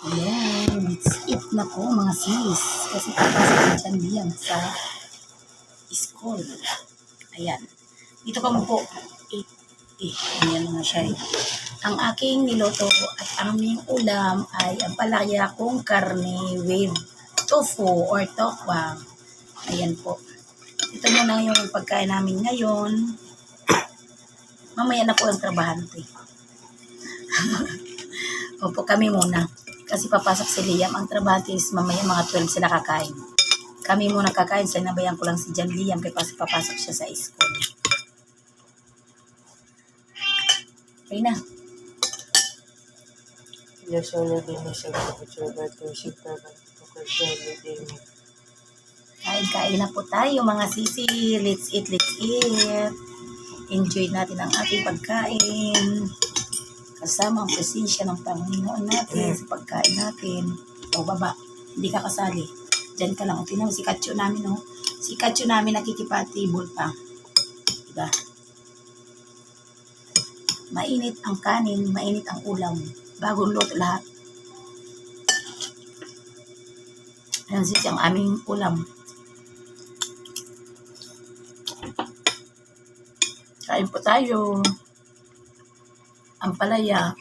Ayan, let's eat na po mga sis. Kasi papasok na dyan diyan sa school. Ayan. Dito ka mo po. Ayan na siya. Ang aking niloto at aming ulam ay ang palaya kong karne with tofu or tokwa. Ayan po. Ito muna yung pagkain namin ngayon. Mamaya na po ang trabahante. Opo, kami muna. Kasi papasok si Liam. Ang trabahante is mamaya mga 12 sila kakain. Kami muna kakain. Sinabayan ko lang si Jan Liam kasi papasok siya sa school. Okay na. Ya solo din siya magpapatsura to si Papa Pagkasya din. Kain na po tayo mga sisi. Let's eat, let's eat. Enjoy natin ang ating pagkain. Kasama ang presensya ng Panginoon natin sa pagkain natin. O baba, hindi ka kasali. Diyan ka lang. Okay na, si Katyo namin, no? Si Katyo namin nakikipatibol pa. Diba? Mainit ang kanin, mainit ang ulam. Bagong luto lahat. Ayan sis, ang aming ulam. Kain po tayo. Ampalaya.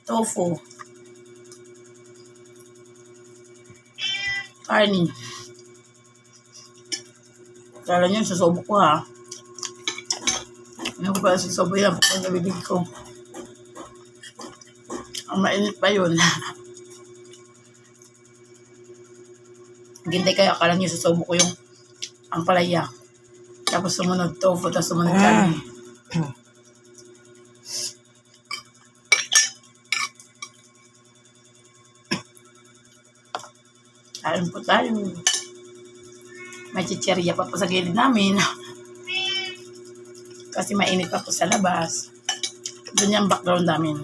Tofu. Karni. Kala niyo, susubo ko ha. Ano ko pala susubo yan kapag nabibig ko. Ang mainit pa yun. Gintay kayo, akala niyo susubo ko yung ampalaya. Tapos sumunod tofu, tapos sumunod karni. Kain po tayo. May chicherya pa po sa gilid namin. Kasi mainit pa po sa labas. Doon yung background namin.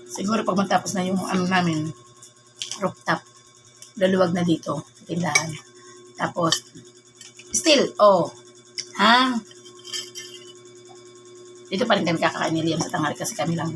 Siguro pag matapos na yung ano namin, rooftop, laluwag na dito sa tindahan. Tapos, still, ha? Dito pa rin kami kakain ni Liam sa tanghali kasi kami lang